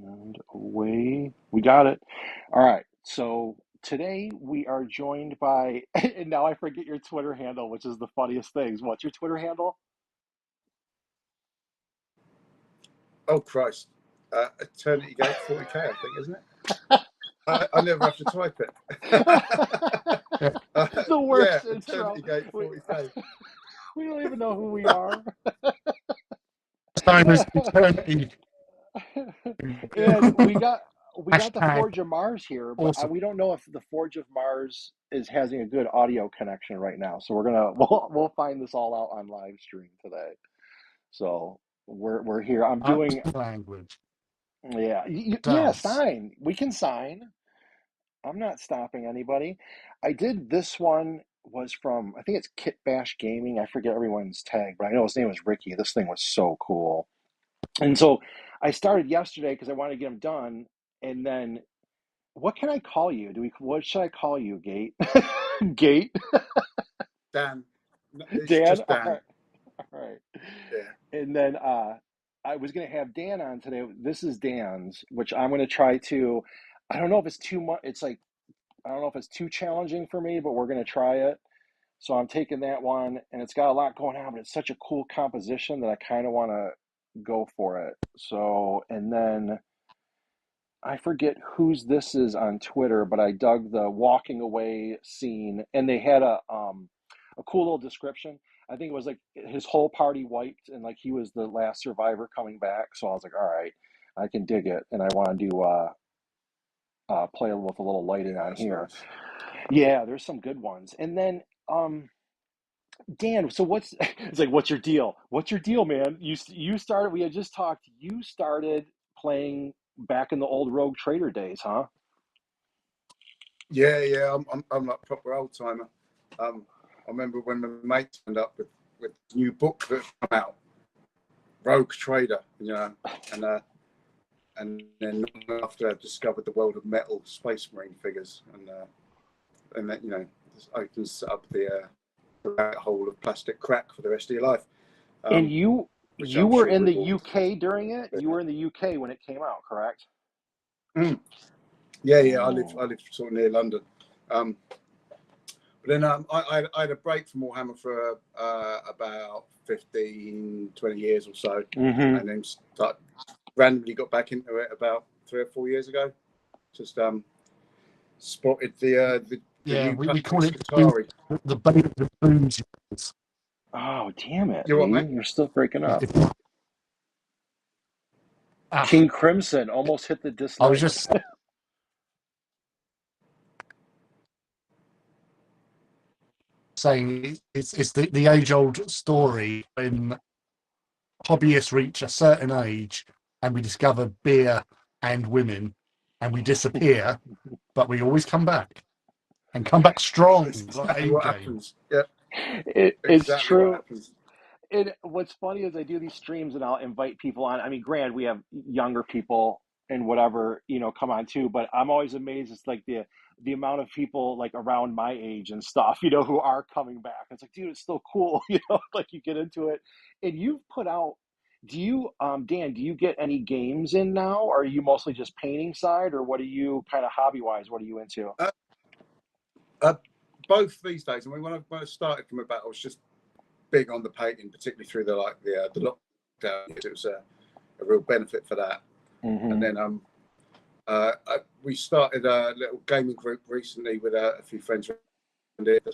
And away we got it. All right. So today we are joined by, and now I forget your Twitter handle, which is the funniest things. What's your Twitter handle? Oh Christ! Eternity Gate 40K, I think, isn't it? I never have to type it. The Yeah, worst intro. Eternity Gate 40K. We don't even know who we are. Time is eternity. And we got the Hashtag Forge of Mars here, but awesome. we don't know if the Forge of Mars is having a good audio connection right now. So we'll find this all out on live stream today. So we're here. I'm doing Language. yeah yeah Dance. sign. We can sign. I'm not stopping anybody. I did this one was from I think it's Kit Bash Gaming. I forget everyone's tag, but I know his name was Ricky. This thing was so cool. And so I started yesterday because I wanted to get them done. And then what can I call you? What should I call you, Gate? Gate? Dan. It's Dan? just All Dan. right. All right. Yeah. And then I was gonna have Dan on today. This is Dan's, which I'm gonna try to I don't know if it's too much it's like I don't know if it's too challenging for me, but we're gonna try it. So I'm taking that one and it's got a lot going on, but it's such a cool composition that I kind of want to go for it. So, and then I forget whose this is on Twitter, but I dug the walking away scene, and they had a cool little description. I think it was like his whole party wiped, and like he was the last survivor coming back. So I was like, all right, I can dig it, and I want to do play with a little lighting Yeah, on that's here. nice. Yeah, there's some good ones, and then Dan. So what's it's like? What's your deal? What's your deal, man? You started. We had just talked. You started playing back in the old Rogue Trader days, huh? Yeah. I'm like proper old timer. I remember when my mate turned up with a new book that come out, Rogue Trader, and then after I discovered the world of metal Space Marine figures, and that just opens up the rabbit hole of plastic crack for the rest of your life, And which you I'm were sure in the we've all UK during it. You been were in the UK when it came out, correct? at. Yeah. I live Oh. sort of near London. But then I had a break from Warhammer for about 15, 20 years or so, Mm-hmm. and then randomly got back into it about 3 or 4 years ago. Just spotted the Yeah, new we plastic call it Skitari. the bait of the booms. Oh, damn it, You're what, Lee. mate? You're still breaking up. Ah, King Crimson almost hit the I was dislike. just saying it's the age old story when hobbyists reach a certain age and we discover beer and women and we disappear, but we always come back and come back strong That's like exactly A what game. happens. Yeah, It's exactly what true. happens. What's funny is I do these streams and I'll invite people on. I mean, granted, we have younger people and whatever, come on too, but I'm always amazed. It's like the amount of people like around my age and stuff, who are coming back. It's like, dude, it's still cool, like you get into it. And you've put out, Dan, do you get any games in now? Or are you mostly just painting side, or what are you kind of hobby wise? What are you into? Uh, both these days. I mean, when I started coming back, I was just big on the painting, particularly through the lockdown. It was a real benefit for that. And Mm-hmm. then we started a little gaming group recently with a few friends around it.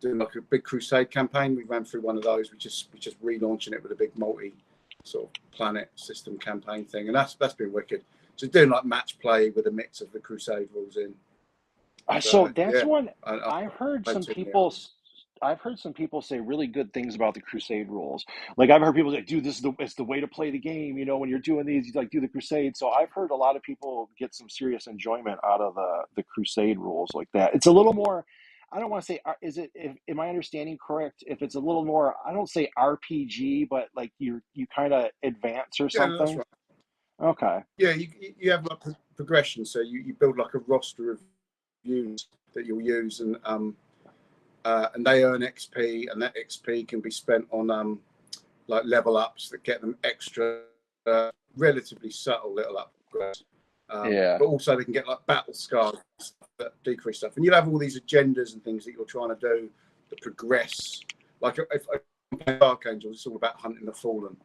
Doing like a big crusade campaign. We ran through one of those. We just relaunching it with a big multi sort of planet system campaign thing, and that's been wicked. So doing like match play with a mix of the crusade rules in. So that's Yeah, one I I've heard some plenty people. I've heard some people say really good things about the Crusade rules. Like I've heard people say, "Dude, it's the way to play the game." When you're doing these, you like do the Crusade. So I've heard a lot of people get some serious enjoyment out of the Crusade rules like that. It's a little more. I don't want to say. Am I understanding correct? If it's a little more, I don't say RPG, but like you kind of advance or Yeah, no, that's something. right. Okay. Yeah, you have like progression, so you build like a roster of units that you'll use, and they earn XP, and that XP can be spent on like level ups that get them extra, relatively subtle little Yeah. But also they can get like battle scars that decrease stuff, and you'll have all these agendas and things that you're trying to do to progress. Like if Dark Angels, it's all about hunting the fallen.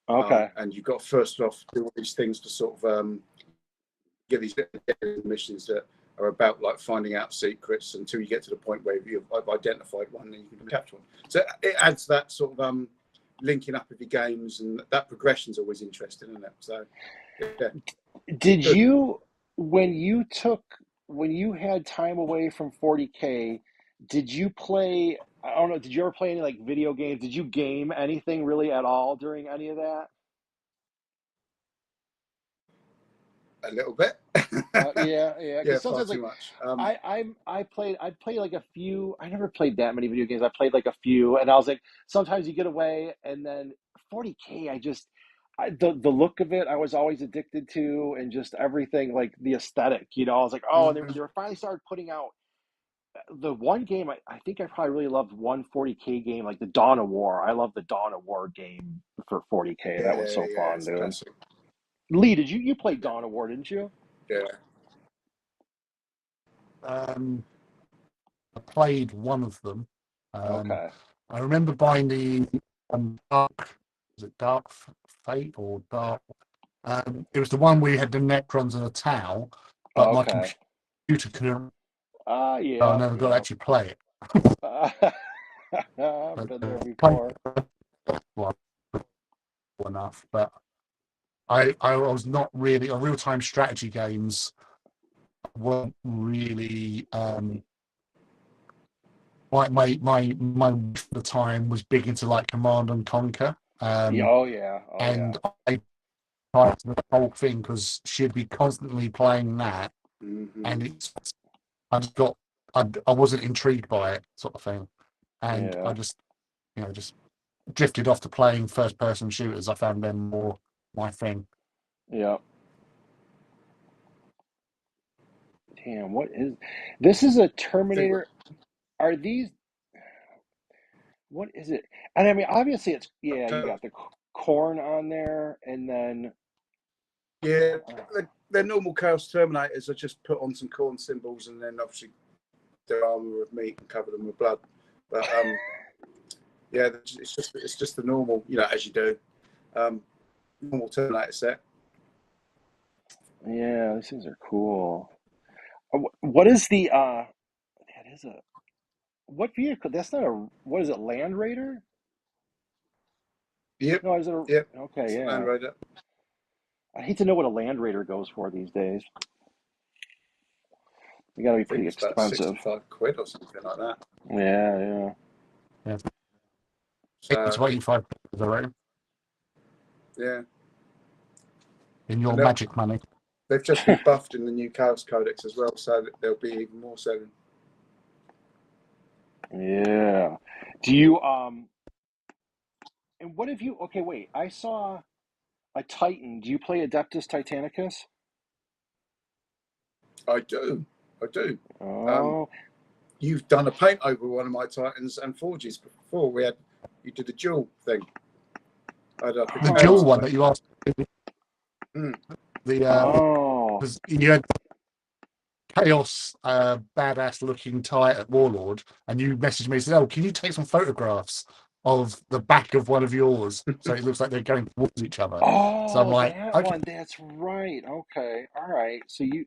Okay. And you've got to first off do all these things to sort of get these missions that are about like finding out secrets until you get to the point where you've identified one and you can capture one. So it adds that sort of linking up of your games, and that progression's always interesting, isn't it? So yeah. Did you when you had time away from 40K, did you play, I don't know, did you ever play any like video games? Did you game anything really at all during any of that? A little bit. Yeah, yeah. Yeah, Because far sometimes too like much. I'd play like a few. I never played that many video games. I played like a few, and I was like, sometimes you get away, and then 40K. The look of it, I was always addicted to, and just everything like the aesthetic. I was like, oh, and they were finally started putting out the one game. I think I probably really loved one 40K game, like the Dawn of War. I love the Dawn of War game for 40K. That was Yeah, so yeah, fun, it's a dude. classic. Lee, did you play Dawn of War? Didn't you? Yeah. I played one of them. Okay. I remember buying the Dark, was it Dark Fate or Dark? It was the one where you had the Necrons and a Tau, but my Okay. computer couldn't. So I Yeah, never got to yeah. actually play it. I've But been there played before. well enough. But I was not really on real time strategy games. Weren't really my at the time was big into like Command and Conquer. Yeah, oh yeah, oh yeah. And I tried the whole thing because she'd be constantly playing that, and I just got I wasn't intrigued by it, sort of thing, and I Yeah, just drifted off to playing first person shooters. I found them more my thing. yeah. Damn, what is this? Is a I think Terminator. Are these, what is it? And I mean, obviously it's, yeah, you got the corn on there, and then yeah, uh, they're normal Chaos Terminators. I just put on some corn symbols and then obviously their armor of meat and cover them with blood. But yeah, it's just the normal, as you do, normal Terminator set. yeah, these things are cool. What is that is a, what vehicle? That's not a, what is it, Land Raider? Yep, No, is it yep. okay, It's a Land yeah. Raider. I hate to know what a Land Raider goes for these days. They gotta be I think pretty it's about expensive. £65 or something like that. Yeah, yeah. Yeah, it's So 85, I reckon, yeah, in your and magic money. they've just been buffed in the new Chaos Codex as well, so that there'll be even more selling. Yeah. Do you and what have you, okay, wait. I saw a Titan. Do you play Adeptus Titanicus? I do, I do. Um, Oh. you've done a paint over one of my Titans and Forges before. You did a dual thing. I had like a The Huh. dual Chaos one that Titan. you asked, Mm. the Oh. because you had Chaos badass looking Titan Warlord, and you messaged me and said, "Oh, can you take some photographs of the back of one of yours so it looks like they're going towards each other?" So I'm Oh, like, that okay. one. That's right. Okay. All right. So you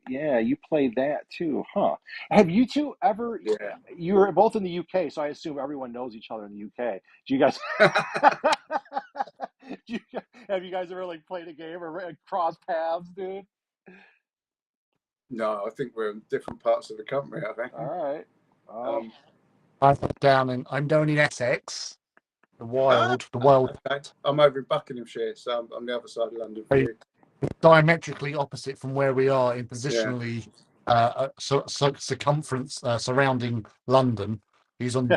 play that too, huh? Have you two ever, Yeah. you were both in the UK, so I assume everyone knows each other in the UK. Do you guys have you guys ever like played a game or cross paths, dude? No, I think we're in different parts of the country. I think. All right. Oh, Um, I'm down in Essex, ah, the wild, okay. I'm over in Buckinghamshire, so I'm on the other side of London for very you. diametrically opposite from where we are in Yeah. positionally circumference surrounding London. He's on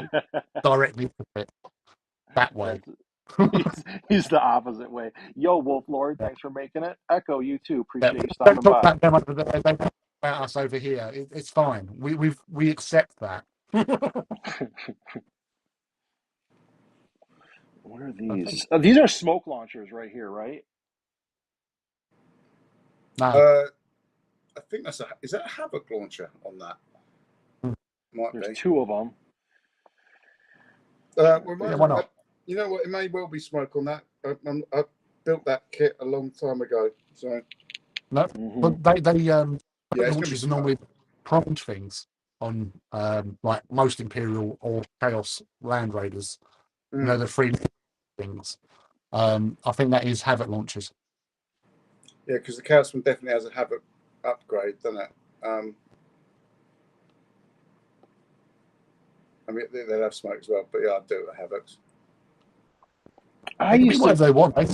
directly opposite that way. that's he's the opposite way. Yo, Wolf Lord, thanks for making it. Echo, you too. Yeah, Appreciate you don't stopping talk by. about them over there. They don't talk about us over here. It's fine. We accept that. What are I think these? These are smoke launchers right here, right? No. I think is that a Havoc launcher on that? Might There's be. 2 of them. Yeah, why not? You know what? It may well be smoke on that. I built that kit a long time ago, so No, Mm-hmm. but they yeah, it's gonna be launches are smoke. normally pronged things on like most Imperial or Chaos Land Raiders. You know, the 3 things. I think that is Havoc launchers. Yeah, because the Chaos one definitely has a Havoc upgrade, doesn't it? I mean, they'll have smoke as well, but yeah, I do it with Havocs. I They can be used to. whatever they want. They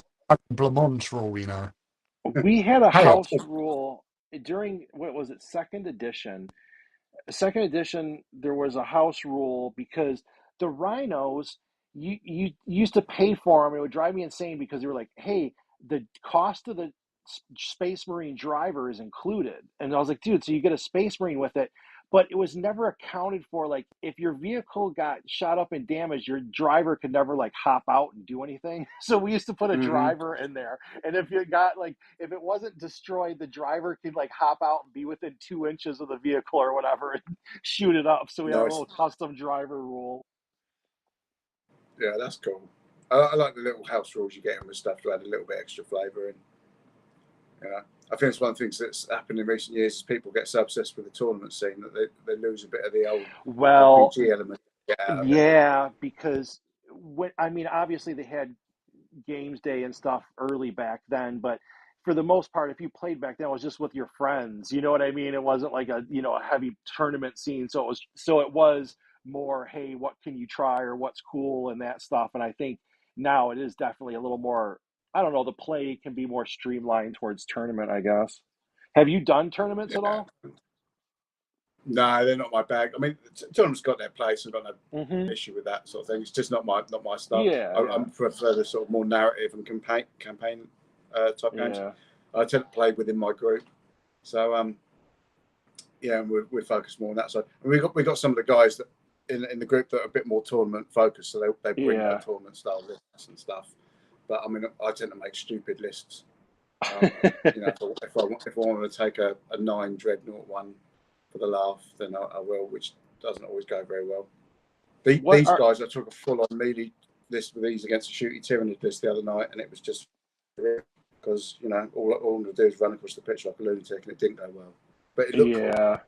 Blamont for all we know. We had a Chaos. house rule during what was it, second edition, there was a house rule because the rhinos, you used to pay for them. It would drive me insane because they were like, hey, the cost of the Space Marine driver is included. And I was like, dude, so you get a Space Marine with it. But it was never accounted for. Like, if your vehicle got shot up and damaged, your driver could never like hop out and do anything. So we used to put a driver in there. And if you got like, if it wasn't destroyed, the driver could like hop out and be within 2 inches of the vehicle or whatever and shoot it up. So we had a Nice. little custom driver rule. Yeah, that's cool. I like the little house rules you get in with stuff to add a little bit extra flavour in. Yeah, I think it's one of the things that's happened in recent years is people get so obsessed with the tournament scene that they lose a bit of the old Well, RPG element to get out of it. yeah, because I mean, obviously they had games day and stuff early back then, but for the most part, if you played back then, it was just with your friends. You know what I mean? It wasn't like a heavy tournament scene. So it was more, hey, what can you try or what's cool and that stuff. And I think now it is definitely a little more. I don't know. The play can be more streamlined towards tournament, I guess. Have you done tournaments at Yeah. all? No, they're not my bag. I mean, tournament's got their place. I've got no Mm-hmm. issue with that sort of thing. It's just not my style. Yeah, I yeah, prefer the sort of more narrative and campaign type games. yeah, I tend to play within my group, so yeah, we're focused more on that side. And we got some of the guys that in the group that are a bit more tournament focused, so they bring their yeah. tournament style lists and stuff. But I mean, I tend to make stupid lists. You know, if I want to take a 9 dreadnought one for the laugh, then I will, which doesn't always go very well. What These are guys, I took a full-on melee list with these against a shooty tyrannid list the other night, and it was just because all I'm going to do is run across the pitch like a lunatic, and it didn't go well, but it looked cool. yeah.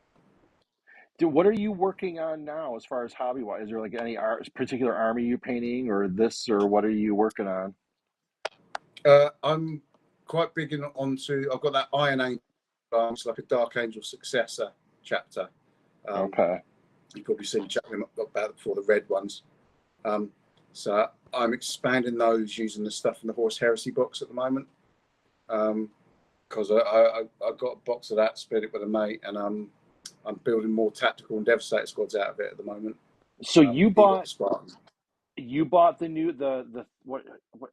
Dude, what are you working on now as far as hobby wise? Is there like any particular army you painting or this or what are you working on? I'm quite big onto. I've got that Iron Angel, it's like a Dark Angel successor chapter. Okay. You've probably seen chatting about before the red ones. So I'm expanding those using the stuff in the Horse Heresy box at the moment. Because I got a box of that, split it with a mate, and I'm building more tactical and devastator squads out of it at the moment. So you You got bought the Spartans. the what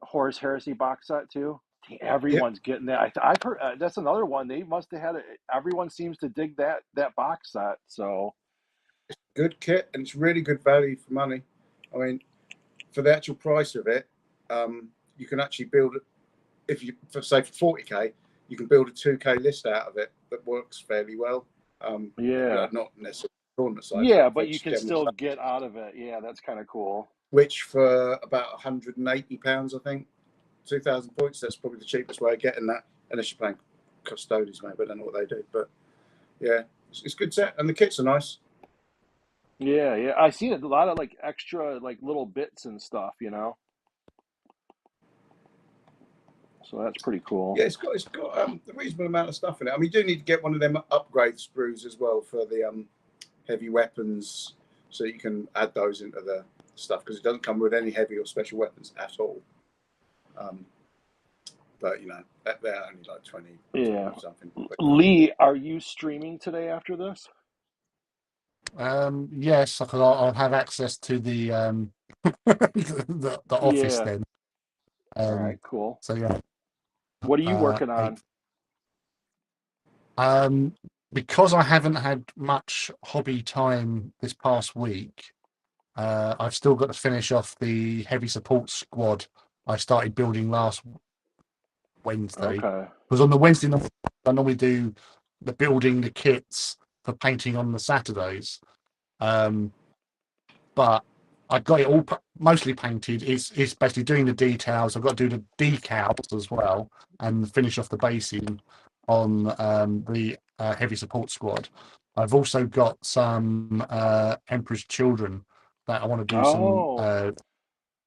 Horus Heresy box set too? Yep, Everyone's getting that. I've heard that's another one. They must have had it. Everyone seems to dig that box set. So good kit, and it's really good value for money. I mean, for the actual price of it, you can actually build it. If you say for 40k, you can build a 2k list out of it that works fairly well. yeah, Not necessarily tournament side, yeah, but but for you just can general still stuff. get out of it. Yeah, that's kind of cool. Which for about £180, I think, 2,000 points. That's probably the cheapest way of getting that, unless you're playing custodians, maybe. I don't know what they do, but yeah, it's a good set, and the kits are nice. Yeah, yeah. I seen it a lot of like extra like little bits and stuff. So that's pretty cool. Yeah, it's got a reasonable amount of stuff in it. I mean, you do need to get one of them upgrade sprues as well for the heavy weapons, so you can add those into the stuff, because it doesn't come with any heavy or special weapons at all. But they're only like 20 Yeah. or something. Lee, are you streaming today after this? Yes, I'll have access to the the office Yeah. then. All right, cool. So yeah, What are you working eight. on? Because I haven't had much hobby time this past week, I've still got to finish off the heavy support squad I started building last Wednesday. Okay. Because on the Wednesday night I normally do the building the kits for painting on the Saturdays. But I got it all mostly painted. It's basically doing the details. I've got to do the decals as well and finish off the basing on the heavy support squad. I've also got some Emperor's Children that I want to do some. Oh,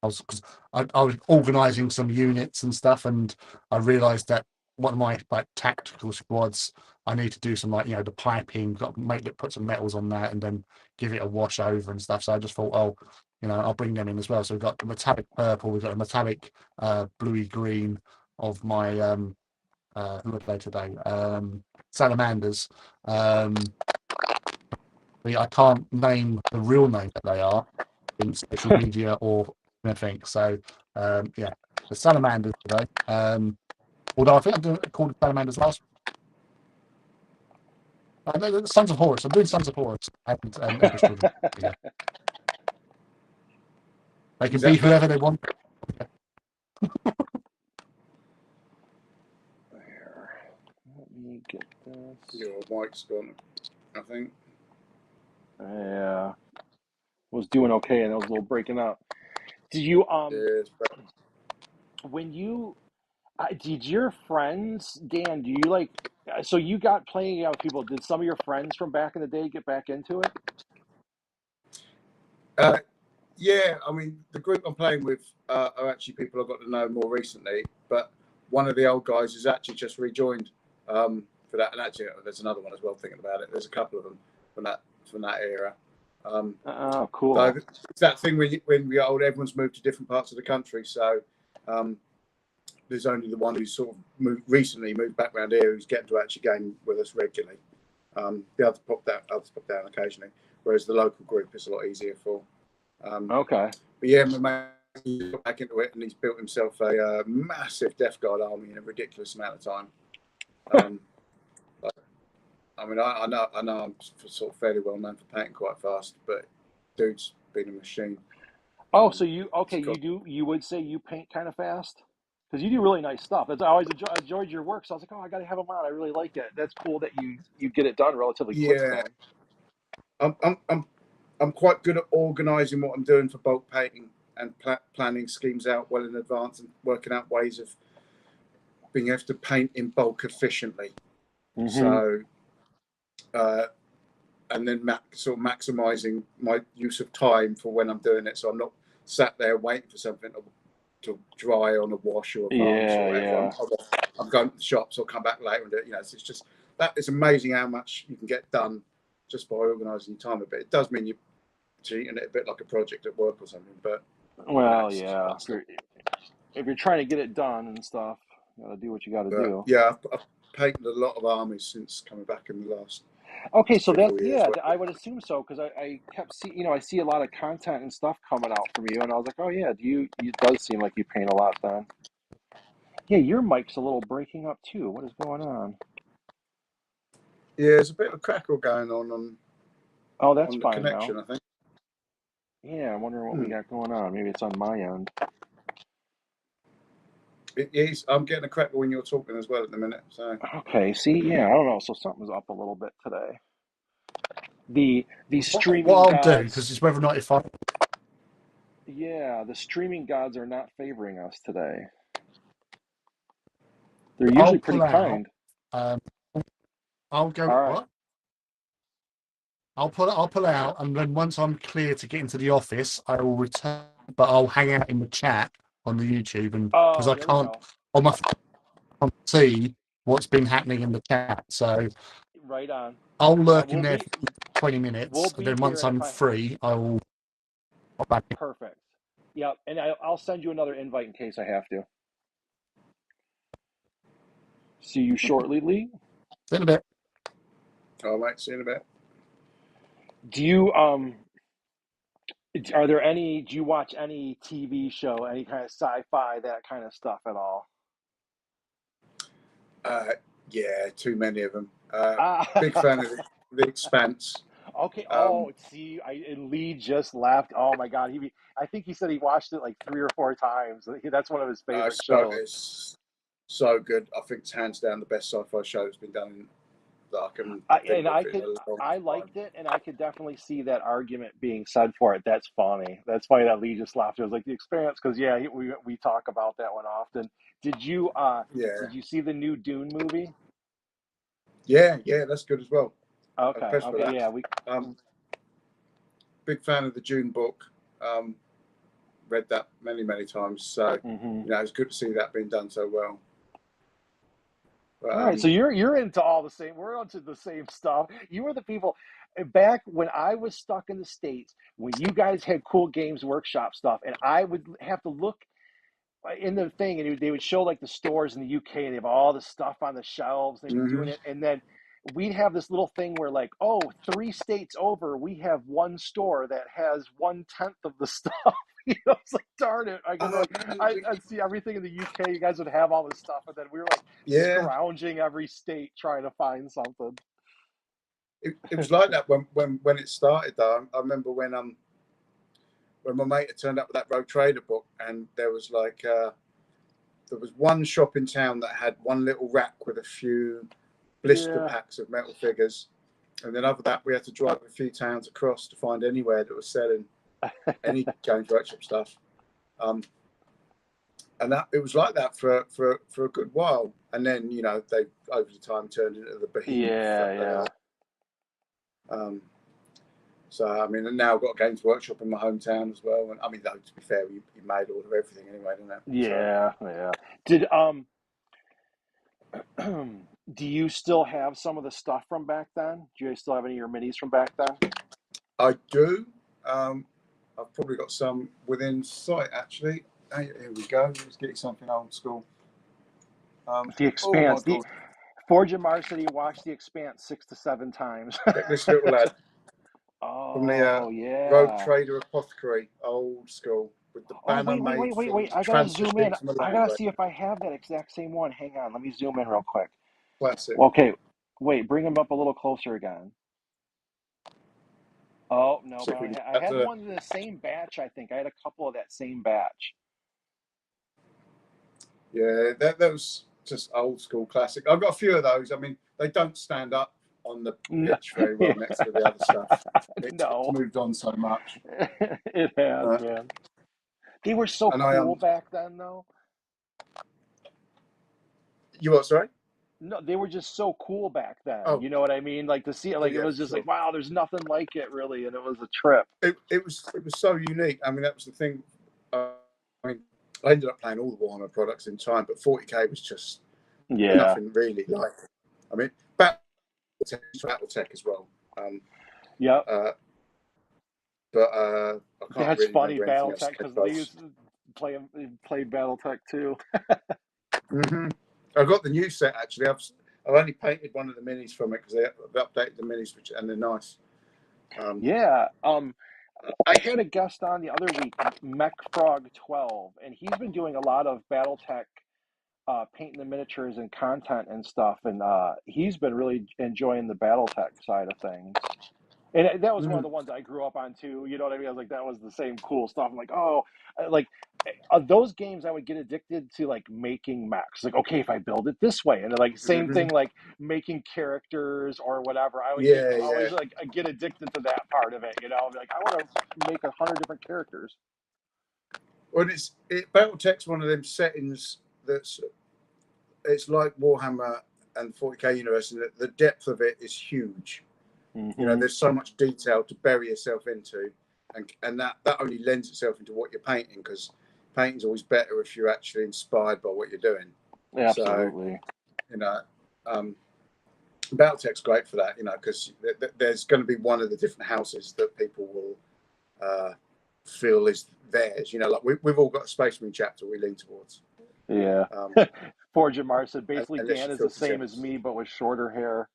Cause I was organising some units and stuff, and I realised that one of my like tactical squads, I need to do some like the piping, got to put some metals on that, and then give it a wash over and stuff. So I just thought, oh, I'll bring them in as well. So we've got the metallic purple, we've got a metallic bluey green of my who are they today? Salamanders. I can't name the real name that they are in social media or anything. So yeah, the salamanders today. Although I think I'm doing called salamanders last. The Sons of Horus. I'm doing Sons of Horus and Empress Children. Yeah. They can Is be that whoever they want. there. Let me get this. your mic's gone? I think. Yeah, was doing okay, and it was a little breaking up. Did you Yeah, it's better. when you did your friends, Dan? Do you like? So you got playing out with people. Did some of your friends from back in the day get back into it? Yeah, I mean, the group I'm playing with are actually people I got to know more recently, but one of the old guys has actually just rejoined for that. And actually, there's another one as well, thinking about it. There's a couple of them from that era. Oh, So cool. it's that thing when we got old, everyone's moved to different parts of the country. So there's only the one who's sort of recently moved back around here who's getting to actually game with us regularly. The others pop down occasionally, whereas the local group is a lot easier for. Okay. But yeah, my mate got back into it and he's built himself a massive Death Guard army in a ridiculous amount of time. I mean, I know I'm sort of fairly well known for painting quite fast, but dude's been a machine. Oh, so you Got, do you would say you paint kind of fast? Because you do really nice stuff. That's I always enjoyed your work. So I was like, oh, I got to have him on. I really like it. That's cool that you get it done relatively quick yeah, then. I'm, I'm, I'm, I'm quite good at organising what I'm doing for bulk painting and planning schemes out well in advance and working out ways of being able to paint in bulk efficiently. Mm-hmm. So, and then sort of maximising my use of time for when I'm doing it. So I'm not sat there waiting for something to dry on a wash or a varnish or Yeah, whatever. yeah. I'm going to the shops. I'll come back later and do it. It's just that it's amazing how much you can get done just by organising your time a bit. It does mean you're treating it a bit like a project at work or something, but Well, it's just yeah. fun stuff. If you're trying to get it done and stuff, you got to do what you got to But do. yeah, I've painted a lot of armies since coming back in the last Okay, so three, that 4 years. yeah, I would assume so because I kept I see a lot of content and stuff coming out from you, and I was like, oh yeah, it does seem like you paint a lot then. Yeah, your mic's a little breaking up too. What is going on? Yeah, there's a bit of a crackle going Oh, that's on the fine now. connection, I think. Yeah, I'm wondering what we Hmm. got going on. Maybe it's on my end. It is. I'm getting a crackle when you're talking as well at the minute. So Okay, see, yeah, I don't know. So something's up a little bit today. The What streaming I'll do, gods, because it's whether or not if I yeah, the streaming gods are not favoring us today. They're I'll usually pretty pull out, kind. um, I'll go All right. what? I'll pull out, and then once I'm clear to get into the office, I will return. But I'll hang out in the chat on the YouTube, and because Oh, I there we can't go. on my phone I can't see what's been happening in the chat, so Right on. I'll Yeah, lurk in there for 20 we'll minutes, and be then here, once and if I'm I free, I will pop back in. perfect. Yep, and I'll send you another invite in case I have to. See you shortly, Lee. See you in a bit. I might see in a bit. Do you are there any? Do you watch any TV show, any kind of sci-fi, that kind of stuff at all? Uh, yeah, too many of them. Big fan of Ah, the Expanse. okay. Um, Oh, see, and Lee just laughed. Oh my God, I think he said he watched it like 3 or 4 times. That's one of his favorite so shows. so good. I think it's hands down the best sci-fi show that's been done that I can think And of in a long I time. liked it, and I could definitely see that argument being said for it. That's funny. That's funny that Lee just laughed. It was like the experience, because yeah, we talk about that one often. Did you Yeah, did you see the new Dune movie? yeah, that's good as well. Okay, Best for okay, that. yeah, we. Big fan of the June book. Read that many times. So Hmm. it's good to see that being done so well. But, All right, so you're into all the same. We're into the same stuff. You were the people back when I was stuck in the States, when you guys had cool games workshop stuff, and I would have to look in the thing, and they would show like the stores in the UK. They have all the stuff on the shelves. They'd be mm-hmm. doing it, and then we'd have this little thing where like, oh, 3 states over, we have one store that has 1/10 of the stuff. It's like darn it, because like I'd see everything in the UK. You guys would have all this stuff, and then we were like Yeah, scrounging every state trying to find something. it was like that when it started. Though I remember when my mate had turned up with that Rogue Trader book, and there was like there was one shop in town that had one little rack with a few blister Yeah. packs of metal figures, and then after that we had to drive a few towns across to find anywhere that was selling any Games Workshop stuff. And that it was like that for a good while, and then they over the time turned into the behemoth that they Yeah, are. So I mean, and now I've got a Games Workshop in my hometown as well. And I mean, though, to be fair, you made all of everything anyway, didn't it? So yeah. Did do you still have some of the stuff from back then? Do you guys still have any of your minis from back then? I do. I've probably got some within sight actually. Hey, here we go. Let's get you something old school. The Oh my Expanse. The god! Forge and Mars said he watched The Expanse 6 to 7 times. Check this little lad from the Oh Rogue yeah. Trader Apothecary, old school, with the Oh banner wait, wait, made wait, wait, from wait. I gotta zoom in. transcripts from the I Land gotta Raid. see if I have that exact same one. Hang on, let me zoom in real quick. Classic. Okay, wait, bring him up a little closer again. Oh no, See but if we can I get had that. one in the same batch. I think I had a couple of that same batch. Yeah, that was just old school classic. I've got a few of those. I mean, they don't stand up on the No, pitch very well next to the other stuff. It's no, moved on so much. it has, Uh, man. They were so and cool back then, though. you what? Sorry. No, they were just so cool back then. Oh, You know what I mean? Like to see it, like it yeah, was for just like, sure. wow, there's nothing like it really, and it was a trip. It was so unique. I mean, that was the thing. I mean, I ended up playing all the Warhammer products in time, but 40k was just Yeah. nothing really like it. I mean, BattleTech as well. Yep. Uh, but I can't That's really funny, remember anything else BattleTech, because close. Lee's played BattleTech too. Mm-hmm. I got the new set actually. I've only painted one of the minis from it because they've updated the minis, and they're nice. Yeah. I had a guest on the other week, MechFrog12, and he's been doing a lot of BattleTech painting the miniatures and content and stuff, and he's been really enjoying the BattleTech side of things. And that was one of Mm-hmm. the ones I grew up on too. You know what I mean? I was like, that was the same cool stuff. I'm like, oh, like those games, I would get addicted to like making mechs. Like, okay, if I build it this way, and then, like same Mm-hmm. thing, like making characters or whatever. I would Yeah, always yeah. like get addicted to that part of it. I'd be like, I want to make 100 different characters. Well, BattleTech's one of them settings it's like Warhammer and 40k universe, and the depth of it is huge. Hmm. There's so much detail to bury yourself into, and that only lends itself into what you're painting, because painting's always better if you're actually inspired by what you're doing. So, Absolutely. you know, BattleTech's great for that, because there's going to be one of the different houses that people will feel is theirs. Like we've all got a Space Marine chapter we lean towards. Yeah. Um, Forge and Mars said basically unless Dan you is feel the same as possessed. me, but with shorter hair.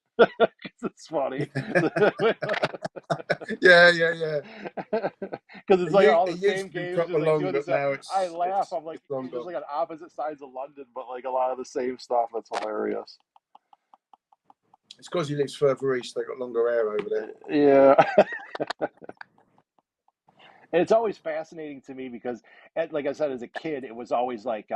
It's funny. Yeah. Because it's like all the It used same to be games, proper just like long, doing this. but now I it's laugh. it's I'm like, it's long you're just gone. like on opposite sides of London, but like a lot of the same stuff. That's hilarious. It's because he lives further east. They got longer hair over there. Yeah. And it's always fascinating to me because, like I said, as a kid, it was always like,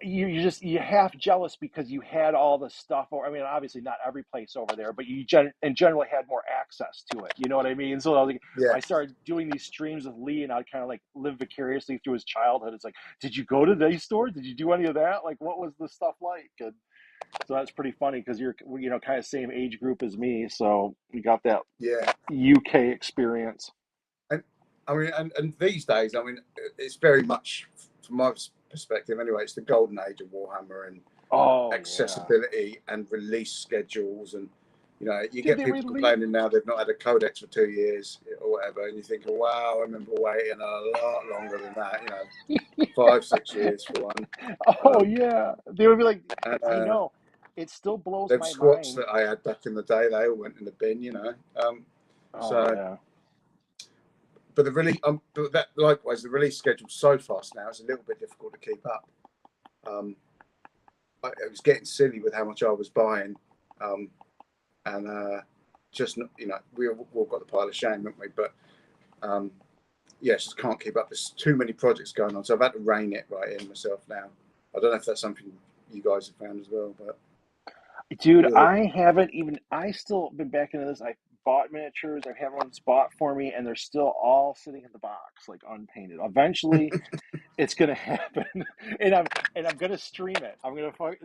you just you half jealous because you had all the stuff. Or I mean, obviously not every place over there, but you in general had more access to it. You know what I mean? So I was like, Yeah, I started doing these streams with Lee, and I kind of like live vicariously through his childhood. It's like, did you go to these stores? Did you do any of that? Like, what was the stuff like? And so that's pretty funny because you're kind of same age group as me, so we got that yeah. UK experience. And I mean, and these days, I mean, it's very much from my perspective anyway. It's the golden age of Warhammer and Oh yeah. accessibility and release schedules, and you Did get they people release? complaining now they've not had a codex for 2 years or whatever, and you think, wow, I remember waiting a lot longer than that. 5, 6 years for one. Oh yeah. They would be like, And I know. It still blows them my squats mind. that I had back in the day, they all went in the bin. Oh So, yeah. but the release, but that likewise, the release schedule's so fast now; it's a little bit difficult to keep up. Um, it was getting silly with how much I was buying, and just we all got the pile of shame, haven't we? But yeah, just can't keep up. There's too many projects going on, so I've had to rein it right in myself now. I don't know if that's something you guys have found as well, but Dude, ugh. I haven't even I still been back into this. I bought miniatures, I've had ones bought for me, and they're still all sitting in the box, like unpainted. Eventually it's gonna happen. and I'm gonna stream it.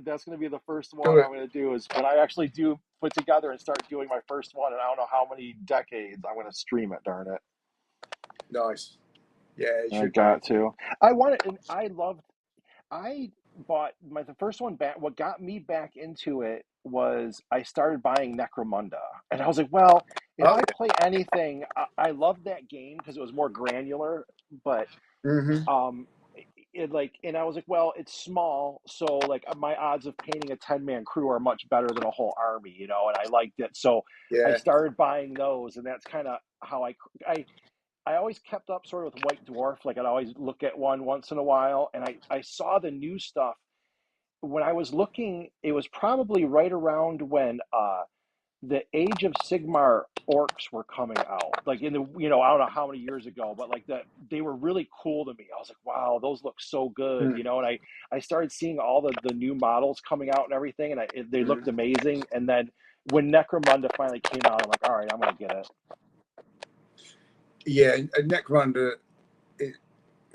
That's gonna be the first Do one it. I'm gonna do is when I actually do put together and start doing my first one, and I don't know how many decades I'm gonna stream it, darn it. Nice. Yeah, it I should be. got to. I want it, and I bought the first one back. What got me back into it was I started buying Necromunda, and I was like, well, if Oh I yeah. play anything, I loved that game because it was more granular, but Mm-hmm. um, and I was like, well, it's small, so like my odds of painting a 10-man crew are much better than a whole army, and I liked it, so I Yeah. started buying those, and that's kind of how I always kept up sort of with White Dwarf. Like I'd always look at one once in a while, and I saw the new stuff when I was looking. It was probably right around when the Age of Sigmar orcs were coming out. Like in the I don't know how many years ago, but like that they were really cool to me. I was like, wow, those look so good, and I started seeing all the new models coming out and everything, and they Mm-hmm. looked amazing. And then when Necromunda finally came out, I'm like, all right, I'm gonna get it. Yeah, and Necromunda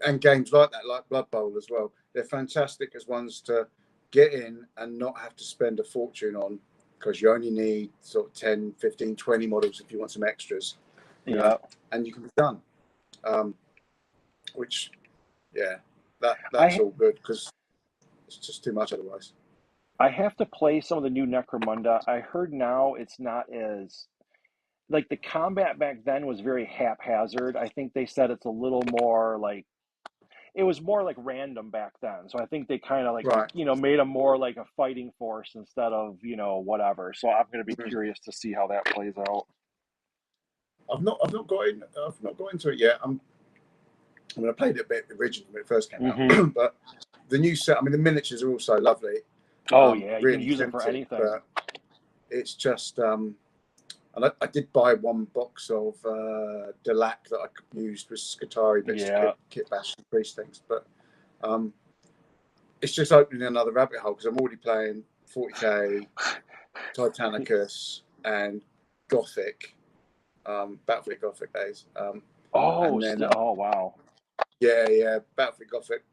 and games like that, like Blood Bowl as well, they're fantastic as ones to get in and not have to spend a fortune on, because you only need sort of 10, 15, 20 models if you want some extras, Yeah. and you can be done. Which, yeah, that's I all good because it's just too much otherwise. I have to play some of the new Necromunda. I heard now it's not as like the combat back then was very haphazard. I think they said it's a little more like it was more like random back then. So I think they kind of like Right. made them more like a fighting force instead of whatever. So I'm going to be Mhm. curious to see how that plays out. I've not got into it yet. I mean, I played it a bit originally when it first came out, Hmm. but the new set. I mean, the miniatures are also lovely, Oh yeah, you can really use them for tempting, anything. but it's just. And I did buy one box of Delac that I used with Scutari bits Yeah. to kit bash and priest things, but um, it's just opening another rabbit hole because I'm already playing 40k, Titanicus, and Gothic, Battlefield Gothic days, Oh, and then oh wow. yeah, Battlefield Gothic,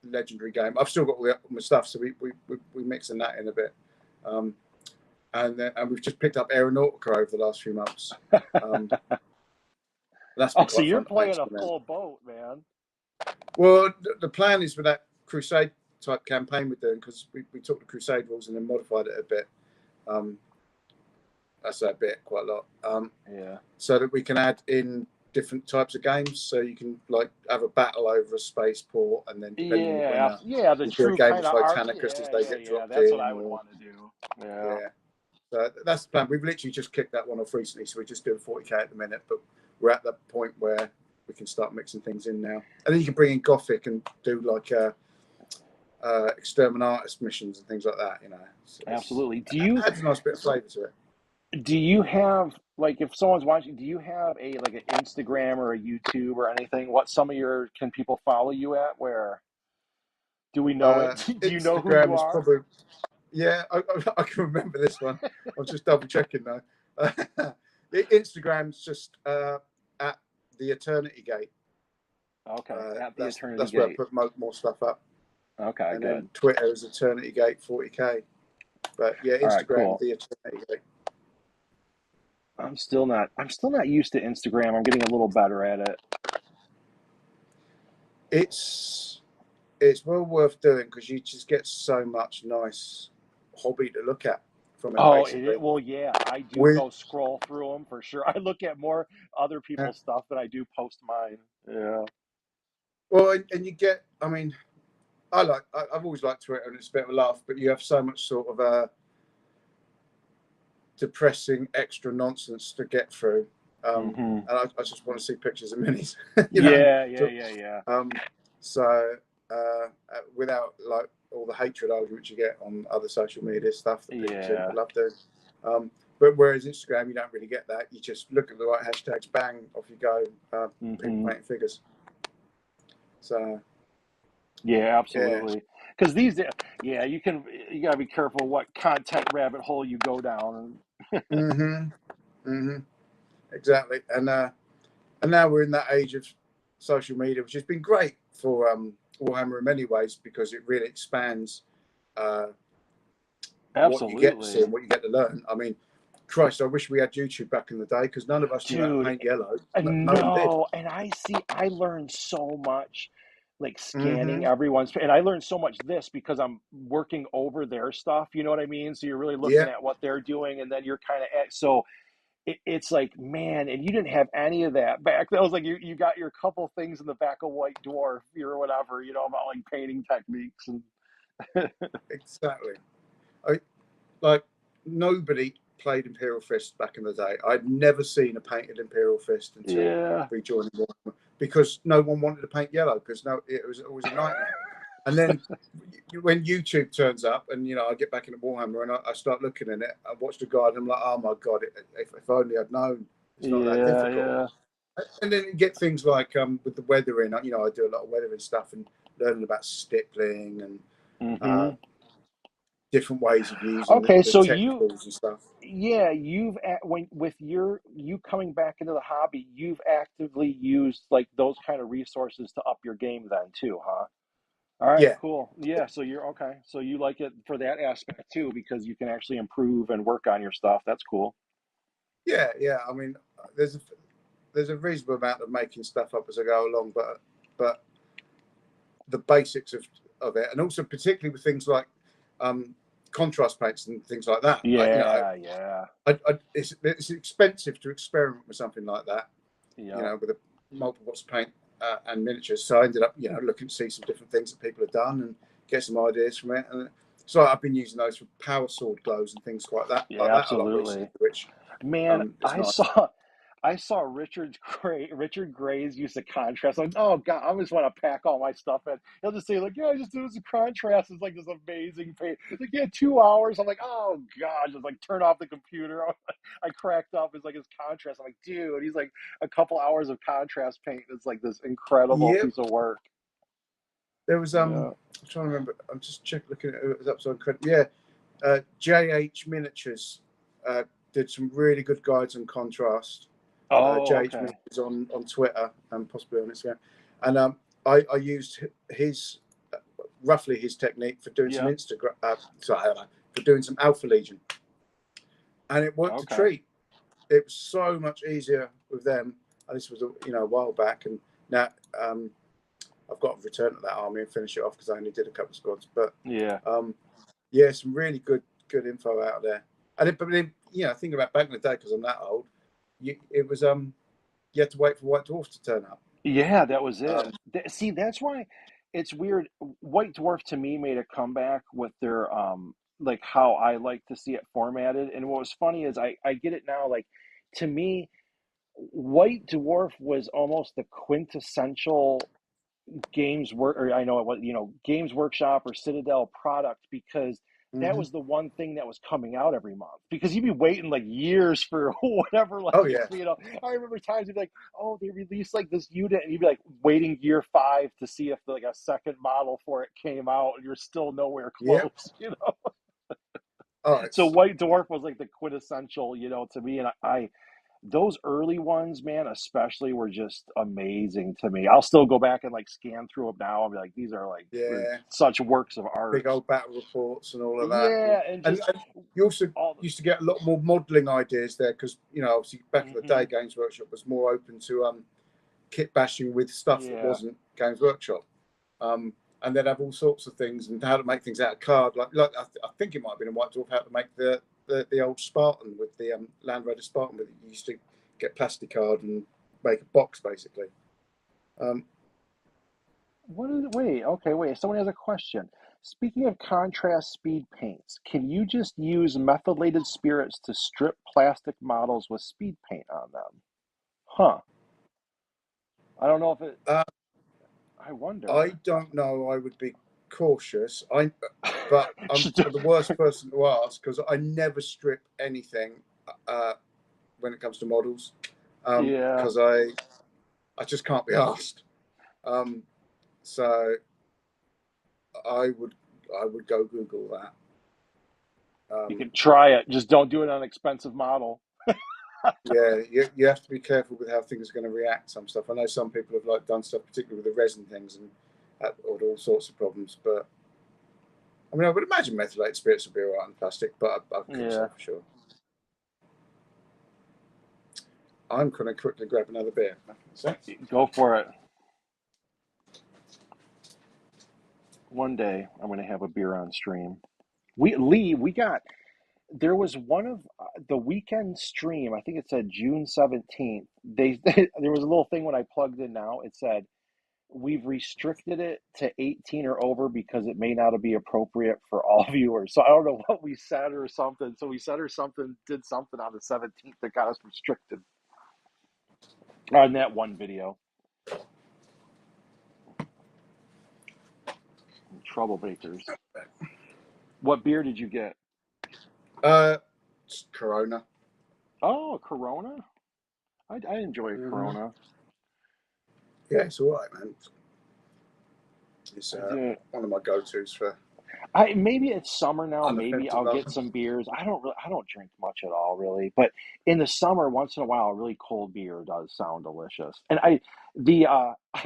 legendary game. I've still got all my stuff, so we mixing that in a bit. And we've just picked up Aeronautica over the last few months. That's Oh, been so quite you're fun to paint playing a some of them. full boat, man. Well, the plan is for that Crusade type campaign we're doing, because we took the Crusade rules and then modified it a bit. I say a bit, quite a lot. Yeah. So that we can add in different types of games. So you can like have a battle over a spaceport, and then depending on the Yeah, winner, yeah, the you do a true game of kind of art. Titanicus as Yeah, they yeah, get yeah. dropped That's what in, I would or want to do. Yeah. yeah. So that's the plan. We've literally just kicked that one off recently, so we're just doing 40k at the minute, but we're at that point where we can start mixing things in now. And then you can bring in Gothic and do like exterminatus missions and things like that. So Absolutely. it adds a nice bit of flavour to it. Do you have like if someone's watching, do you have a like an Instagram or a YouTube or anything? What some of your can people follow you at where? Do we know it? Do you know who you Instagram is are? probably, yeah, I can remember this one. I'm just double checking now. Instagram's just at the Eternity Gate. Okay, at the Eternity That's where I Gate. put more stuff up. Okay, And then good. Twitter is Eternity Gate 40K. But yeah, All right, Instagram, cool. the Eternity Gate. I'm still not used to Instagram. I'm getting a little better at it. It's it's well worth doing because you just get so much nice hobby to look at from it, Oh, basically. well, yeah, I do With go scroll through them for sure. I look at more other yeah. people's stuff than I do post mine. Yeah. Well, and you get, I mean, I've always liked Twitter and it's a bit of a laugh, but you have so much sort of depressing extra nonsense to get through. Hmm. And I just want to see pictures of minis, you know. Yeah, yeah, So, yeah, yeah. so without like all the hatred arguments you get on other social media stuff that people seem Yeah. to love doing. But whereas Instagram, you don't really get that. You just look at the right hashtags, bang, off you go. People Hmm. painting figures. So Yeah, yeah. absolutely. Because yeah, you gotta be careful what content rabbit hole you go down. Mhm. Mhm. Exactly. And now we're in that age of social media, which has been great for Warhammer in many ways because it really expands uh, what you get to see Absolutely. and what you get to learn. I mean, Christ, I wish we had YouTube back in the day because none of us knew how to Dude, paint yellow. No one did. no, and I learned so much, like scanning Hmm. everyone's, and I learned so much this because I'm working over their stuff. You know what I mean? So you're really looking Yeah, at what they're doing, and then you're kind of at, so it's like, man, and you didn't have any of that back then. I was like, you got your couple things in the back of White Dwarf or whatever, about like painting techniques and exactly. I like nobody played Imperial Fist back in the day. I'd never seen a painted Imperial Fist until yeah. rejoining Warhammer because no one wanted to paint yellow because no, it was always a nightmare. And then when YouTube turns up, and I get back into Warhammer and I start looking at it, I watch the guide and I'm like, oh my god, if only I'd known, it's not that Yeah, difficult. yeah. And then you get things like with the weathering, I do a lot of weathering stuff and learning about stippling and uh, Hmm. different ways of using Okay, the so technicals and stuff. yeah, when with you coming back into the hobby, you've actively used like those kind of resources to up your game then too, huh? All right, Yeah, cool. Yeah, so you're okay. So you like it for that aspect too, because you can actually improve and work on your stuff. That's cool. yeah. I mean, there's a reasonable amount of making stuff up as I go along, but the basics of it, and also particularly with things like um, contrast paints and things like that. Yeah, yeah, It's expensive to experiment with something like that. yeah. With a multiple watts of paint and miniatures. So I ended up, looking to see some different things that people have done and get some ideas from it. And so I've been using those for power sword glows and things Yeah, like that a lot recently, absolutely. which Man, is I nice. saw Richard Gray's use of contrast. Like, oh god, I just want to pack all my stuff in. He'll just say like, yeah, I just do some contrast. It's like this amazing paint. It's like, yeah, 2 hours. I'm like, oh god, just like turn off the computer. I cracked up. It's like his contrast. I'm like, dude, he's like a couple hours of contrast paint. It's like this incredible Yep. piece of work. There was Yeah. I'm trying to remember. I'm just looking at who it was up on credit. Yeah, JH Miniatures did some really good guides on contrast. Oh, JH okay. Miniatures on Twitter and possibly on Instagram, and I used his roughly his technique for doing some Yeah. Instagram. For doing some Alpha Legion, and it worked a Okay. treat. It was so much easier with them. And this was a while back, and now I've got to return to that army and finish it off because I only did a couple of squads. But Yeah. um, yeah, some really good info out there. And but then think about back in the day because I'm that old. It was you had to wait for White Dwarf to turn up. Yeah, that was it. Um, See, that's why it's weird. White Dwarf to me made a comeback with their like how I like to see it formatted. And what was funny is I get it now. Like to me, White Dwarf was almost the quintessential Games Work or I know what Games Workshop or Citadel product because that Hmm. was the one thing that was coming out every month because you'd be waiting like years for whatever. Like, Oh yeah, I remember times you'd be like, oh, they released like this unit, and you'd be like waiting year 5 to see if like a second model for it came out, and you're still nowhere yep. close. Oh, So it's White Dwarf was like the quintessential, to me, and I those early ones, man, especially were just amazing to me. I'll still go back and like scan through them now and be like, these are like yeah, such works of art. big old battle reports and all of that. Yeah, and And, just and you also all used to get a lot more modelling ideas there because obviously back in the day, the. Games Workshop was more open to kit bashing with stuff that Yeah. wasn't Games Workshop. And then have all sorts of things and how to make things out of card. Like I think it might have been a White Dwarf how to make the old Spartan with the Land Raider Spartan with it. You used to get plastic card and make a box basically. Wait. Someone has a question. Speaking of contrast speed paints, can you just use methylated spirits to strip plastic models with speed paint on them? Huh. I don't know if it. Uh, I I wonder. don't know. I would be cautious. But I'm the worst person to ask because I never strip anything uh, when it comes to models Yeah. because I just can't be asked. Um, so I would go Google that. You Um, can try it. Just don't do it on an expensive model. yeah, you have to be careful with how things are going to react. Some stuff. I know some people have like done stuff, particularly with the resin things, and or all sorts of problems. But I mean, I would imagine methylated spirits would be all right on plastic, but I couldn't say Yeah. for sure. I'm going to quickly grab another beer. So, Go for it. One day I'm going to have a beer on stream. We got there was one of the weekend stream. I think it said June 17th. They there was a little thing when I plugged in now. It said we've restricted it to 18 or over because it may not be appropriate for all viewers. So I don't know what we said or something. So we said or something, did something on the 17th that got us restricted on that one video. Troublemakers. What beer did you get? Corona. Oh, Corona. I enjoy a Mm-hmm. Corona. Yeah, it's all right, man. It's I do. one of my go-tos for Maybe it's summer now. Maybe unoffensive I'll get lovers. some beers. I don't drink much at all really, but in the summer, once in a while, a really cold beer does sound delicious. And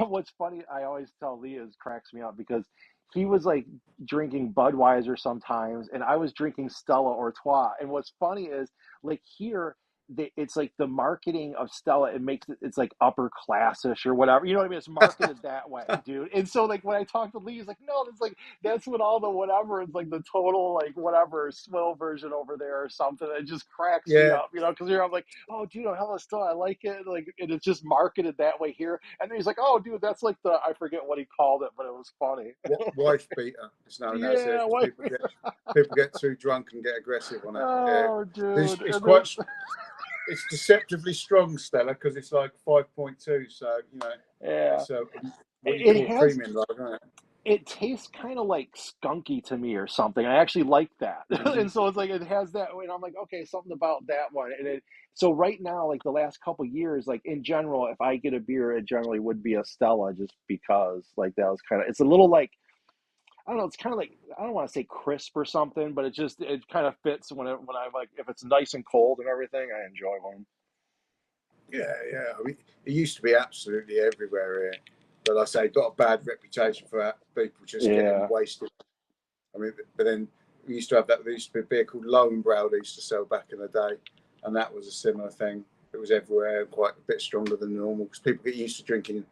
what's funny, I always tell Leah, is cracks me up because he was like drinking Budweiser sometimes, and I was drinking Stella Artois. And what's funny is like here. It's like the marketing of Stella, it makes it's like upper classish or whatever. You know what I mean? It's marketed that way, dude. And so like when I talk to Lee, he's like, no, it's like that's what all the whatever is like the total like whatever swill version over there or something. It just cracks me Yeah, up, because I'm like, oh, dude, hella still, I like it, like, and it's just marketed that way here. And then he's like, oh, dude, that's like I forget what he called it, but it was funny. wife beater. It's known as here Yeah, because what? people get too drunk and get aggressive on it. Yeah, Oh, dude, it's and quite then it's deceptively strong, Stella, because it's like 5.2. So yeah, it's what you it call a has premium lager, isn't it? it tastes kind of like skunky to me or something. I actually like that. Mm-hmm. And so it's like it has that, and I'm like, okay, something about that one. So right now, like the last couple years, like in general, if I get a beer, it generally would be a Stella just because like that was it's a little like, I don't know, it's kind of like, I don't want to say crisp or something, but it kind of fits when I like, if it's nice and cold and everything, I enjoy one. Yeah, yeah. I mean, it used to be absolutely everywhere here, but like I say, got a bad reputation for that. People just getting Yeah. wasted. I mean, but then we used to have that. There used to be a beer called Lowenbrow they used to sell back in the day, and that was a similar thing. It was everywhere, quite a bit stronger than normal because people get used to drinking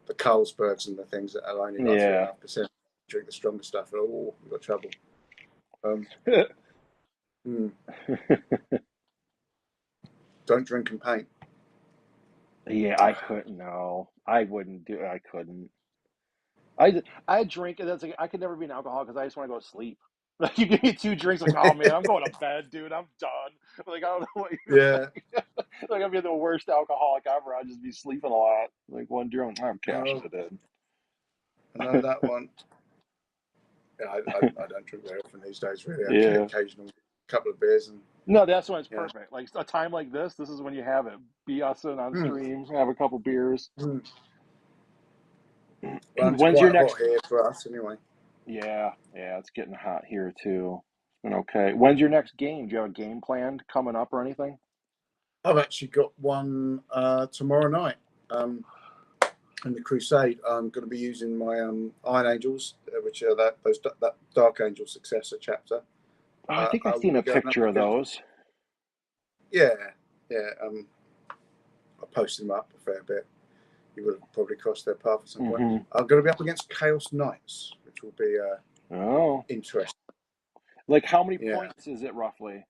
the Carlsbergs and the things that are only like Yeah. 3.5%. Drink the stronger stuff, and oh, you got trouble. Hmm. Don't drink and paint. Yeah, I couldn't. No, I wouldn't do. I couldn't. I drink, and that's like I could never be an alcoholic because I just want to go to sleep. Like you give me 2 drinks, like, oh man, I'm going to bed, dude. I'm done. Like I don't know what you're Yeah. like. I'd be the worst alcoholic ever. I'd just be sleeping a lot. Like one drink, I'm cashing Oh, it I know that one. I don't drink very often these days. Really, I get Yeah. occasional couple of beers and No, that's when it's yeah. perfect. Like a time like this is when you have it. Be using on Mm, stream, have a couple beers. mm. Well, it's When's your quite hot next? here for us anyway. Yeah, yeah, it's getting hot here too. It's been okay. When's your next game? Do you have a game planned coming up or anything? I've actually got one tomorrow night. In the Crusade, I'm going to be using my Iron Angels, which are that Dark Angel successor chapter. Oh, I think I I've will seen be a going up picture of against. those. Yeah, yeah. I posted them up a fair bit. You would have probably crossed their path at some point. Hmm. I'm going to be up against Chaos Knights, which will be Oh, interesting. like how many Yeah, points is it roughly?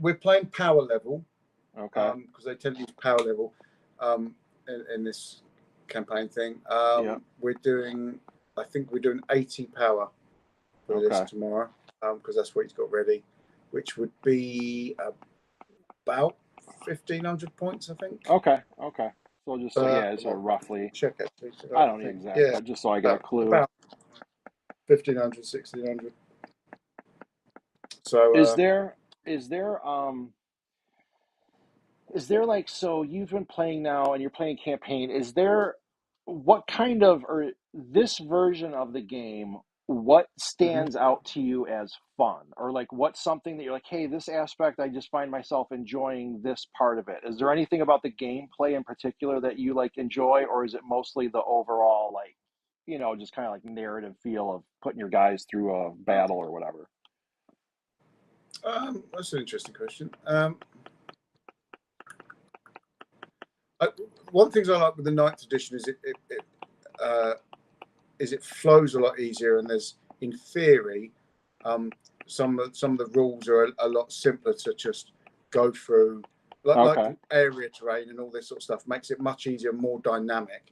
we're playing power level Okay. because they tend to use power level in this campaign thing. Yeah. I think we're doing 80 power for this Okay. tomorrow because that's what he's got ready, which would be about 1,500 points, I think. Okay. Okay. So just so yeah, so Well, roughly. check actually. I I don't need think exact, yeah, but just so I get a clue. about 1,500, 1,600. So Is there is there is there like so you've been playing now and you're playing campaign, is there what kind of or this version of the game, what mhm. stands out to you as fun? Or like what's something that you're like, hey, this aspect I just find myself enjoying this part of it. Is there anything about the gameplay in particular that you like enjoy, or is it mostly the overall like, just kind of like narrative feel of putting your guys through a battle or whatever? That's an interesting question. One of the things I like with the ninth edition is uh, it flows a lot easier, and there's in theory some of the rules are a lot simpler to just go through, like Okay. area terrain and all this sort of stuff makes it much easier, more dynamic.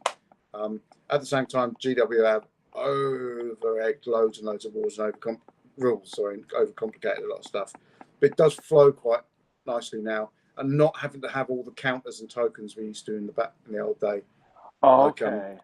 At the same time, GW have over-egged loads and loads of rules and overcomplicated a lot of stuff, but it does flow quite nicely now, and not having to have all the counters and tokens we used to in the old day, like Okay.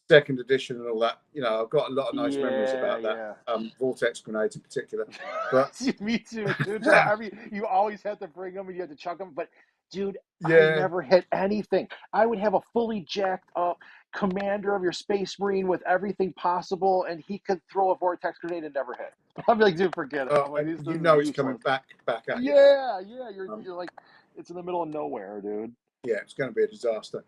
second edition and all that. I've got a lot of nice memories Yeah, about that. yeah. Vortex grenades in particular, but Me too, dude. I mean, you always have to bring them and you have to chuck them, but dude, I yeah, never hit anything. I would have a fully jacked up commander of your space marine with everything possible, and he could throw a vortex grenade and never hit. I'm like, dude, forget it. I'm like, and this is it's coming useless. back at you. Yeah, yeah. You're Um, you're like, it's in the middle of nowhere, dude. yeah, it's going to be a disaster.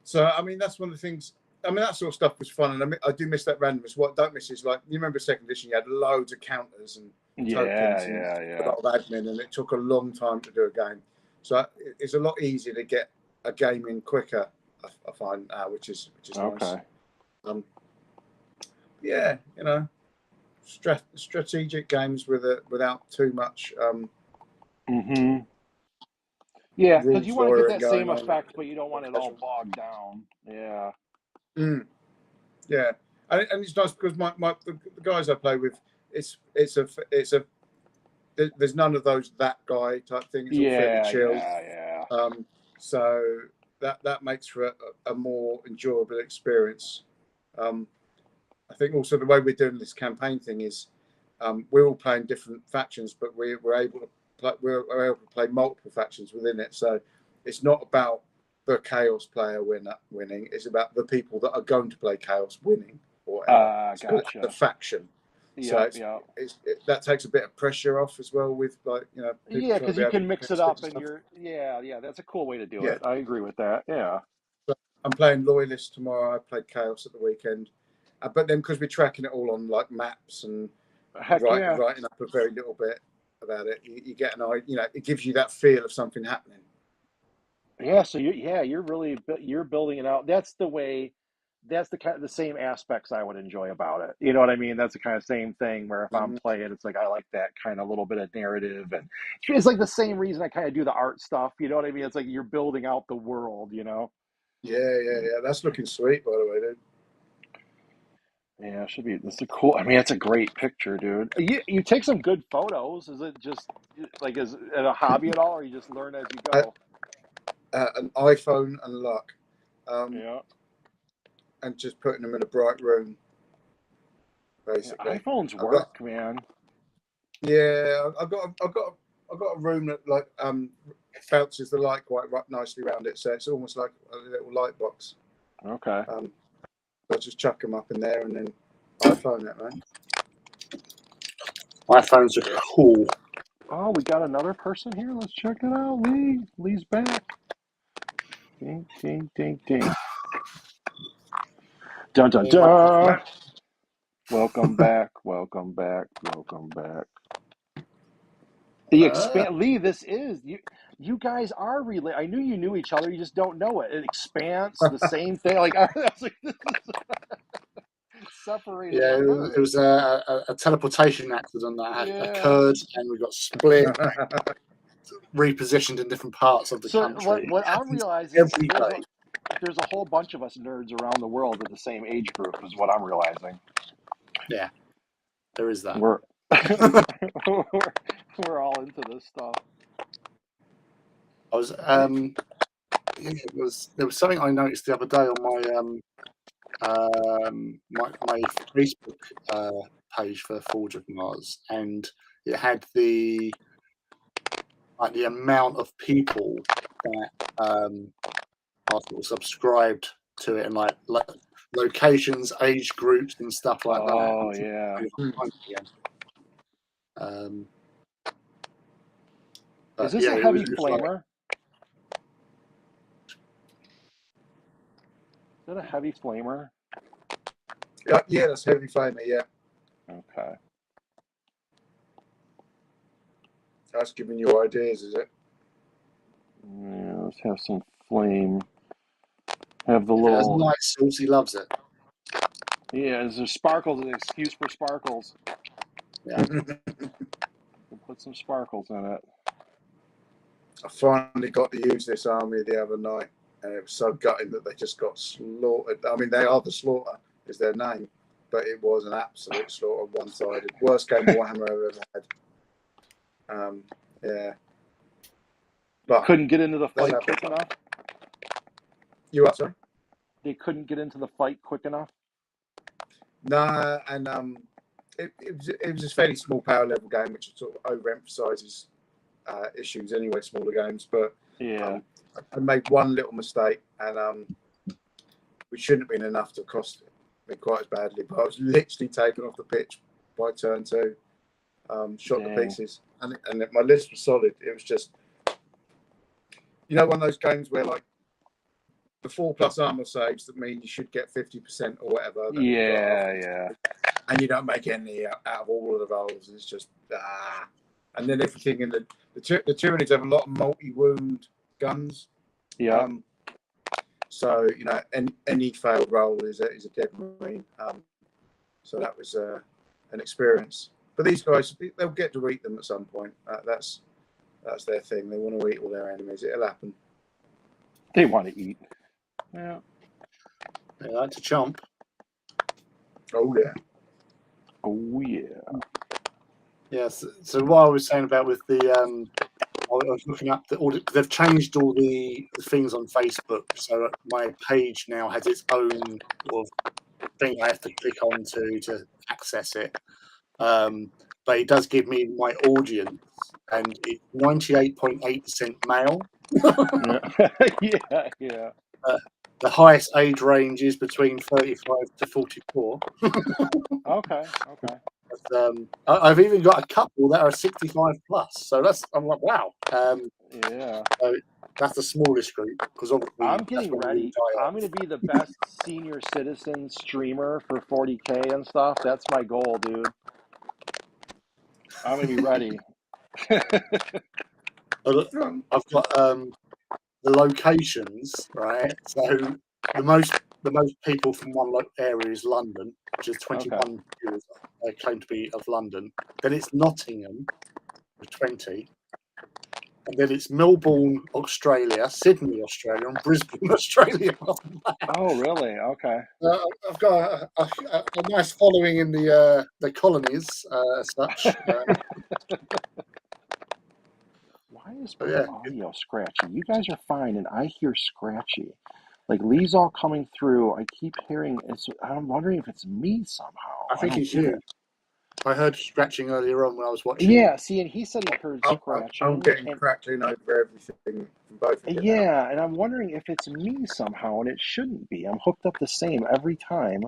So, I mean, that's one of the things. I mean, that sort of stuff was fun, and I do miss that randomness. What I don't miss is, like, you remember second edition, you had loads of counters and Yeah, tokens and yeah, a yeah. lot of admin, and it took a long time to do a game. So it's a lot easier to get a game in quicker, I find, which is nice. Okay. Yeah, strategic games without too much Mm-hmm. Yeah, because you rules want to get lawyering that same going on. effect, but you don't want it all bogged down. Yeah. Mm, yeah, and it's nice because the guys I play with, there's none of those that guy type thing. It's all fairly Yeah, chill. yeah, yeah. So that makes for a more enjoyable experience. I think also the way we're doing this campaign thing is we're all playing different factions, but we're able to play multiple factions within it. So it's not about the chaos player winning. It's about the people that are going to play chaos winning or whatever. So the Gotcha. faction. So Yep, yep. that takes a bit of pressure off as well with people Yeah, trying to because be you able to can mix connect it sticks up and and stuff. yeah, that's a cool way to do Yeah. it. I agree with that. Yeah. So I'm playing Loyalist tomorrow. I played Chaos at the weekend. But then because we're tracking it all on like maps and Heck yeah. writing up a very little bit about it, you get an idea. It gives you that feel of something happening. Yeah, so you're really you're building it out. That's the way. That's the kind of the same aspects I would enjoy about it. You know what I mean? That's the kind of same thing where if I'm Mm-hmm. playing, it's like I like that kind of little bit of narrative, and it's like the same reason I kind of do the art stuff. You know what I mean? It's like you're building out the world. Yeah. That's looking sweet, by the way, dude. Yeah, it should be. This is cool. I mean, it's a great picture, dude. You take some good photos. Is it just like is it a hobby at all, or you just learn as you go? An iPhone and luck, Yeah. and just putting them in a bright room. basically. iPhones I've got work, man. I've got a room that like bounces the light quite nicely around it, so it's almost like a little light box. Okay. I'll just chuck them up in there and then iPhone it, man. iPhones are cool. Oh, we got another person here. Let's check it out. Lee's back. Ding, ding, ding, ding. Dun, dun, dun. Welcome back. Welcome back. Welcome back. The expand Lee, this is you guys are I knew you knew each other, you just don't know it. It expands the same thing. Like I was like, this is separated Yeah, at it birth. was a teleportation accident that Yeah. occurred, and we got split, repositioned in different parts of the So country. what I'm realizing is Every day. there's a whole bunch of us nerds around the world with the same age group is what I'm realizing. Yeah, there is that. We're we're all into this stuff. I was there was something I noticed the other day on my Facebook page for Forge of Mars, and it had the amount of people that are sort of subscribed to it, and like locations, age groups, and stuff like that. Oh yeah. Is this a heavy flamer? Is that a heavy flamer? Yeah, that's heavy flamer. Yeah. Okay. That's giving you ideas, is it? Yeah, let's have some flame. Have the If it has little light source, he loves it. Yeah, there's sparkles, an excuse for sparkles. Yeah. We'll put some sparkles in it. I finally got to use this army the other night, and it was so gutting that they just got slaughtered. I mean, they are the Slaughter, is their name, but it was an absolute slaughter, one-sided. Worst game of Warhammer I've ever had. Yeah. But couldn't get into the fight quick enough. You what, sorry? They couldn't get into the fight quick enough. Nah, and it was a fairly small power level game, which sort of overemphasizes issues anyway, smaller games. But Yeah. I made one little mistake, and which shouldn't have been enough to cost me quite as badly. But I was literally taken off the pitch by turn 2, shot to pieces, and my list was solid. It was just, one of those games where like the 4+ armor saves that mean you should get 50% or whatever. Yeah. And you don't make any out of all of the rolls. It's just and then everything in the Tyranids have a lot of multi-wound guns. Yeah. So any failed roll is a dead marine. So that was an experience. But these guys, they'll get to eat them at some point. That's their thing. They want to eat all their enemies. It'll happen. They want to eat. Yeah. They like to chomp. Oh yeah. Oh yeah. Yes. So what I was saying about with the I was looking up they've changed all the things on Facebook. So my page now has its own sort of thing I have to click on to access it. But it does give me my audience, and it's 98.8% male. Yeah. The highest age range is between 35 to 44. Okay. I've even got a couple that are 65 plus. So I'm like, wow. Yeah. So that's the smallest group, because obviously I'm getting ready. I'm going to be the best senior citizen streamer for 40K and stuff. That's my goal, dude. I'm going to be ready. I've got the locations, right? So the most people from one area is London, which is 21 viewers claim to be of London. Then it's Nottingham with 20. And then it's Melbourne, Australia, Sydney, Australia, and Brisbane, Australia. Oh, really? Okay. I've got a nice following in the colonies, as such. Why is my audio scratchy? You guys are fine, and I hear scratchy. Like Lee's all coming through. I keep hearing it's. I'm wondering if it's me somehow. I think don't it's get you. it. I heard scratching earlier on when I was watching. Yeah, see, and he said he heard I'm scratching, getting and crackling over everything from both of you now. yeah, and I'm wondering if it's me somehow, and it shouldn't be. I'm hooked up the same every time,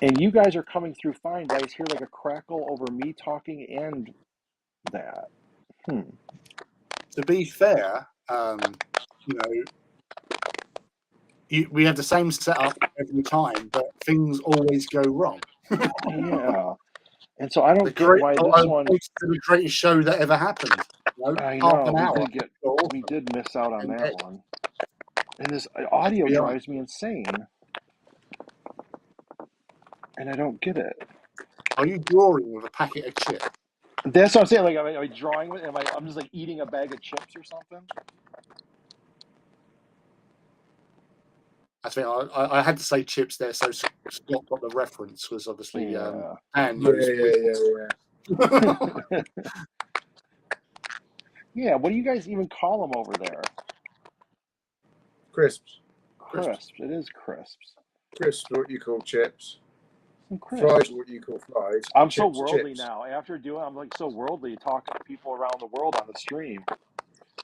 and you guys are coming through fine, but I just hear like a crackle over me talking and that. To be fair, you know, we have the same setup every time, but things always go wrong. Yeah, and so I don't get why I this one. to the greatest show that ever happened. You know, I half know an hour. we did miss out on And that one, and this audio be honest, drives me insane, and I don't get it. are you drawing with a packet of chips? That's what I'm saying. Like, am I drawing with? I'm just like eating a bag of chips or something? I think I had to say chips there, so Scott got the reference. Was obviously Yeah. and knows. Yeah. Yeah. What do you guys even call them over there? Crisps. Crisps. It is crisps. Crisps are what you call chips. Some crisps. Fries are what you call fries. I'm chips, so worldly chips. now. After doing, I'm like so worldly talking to people around the world on the stream.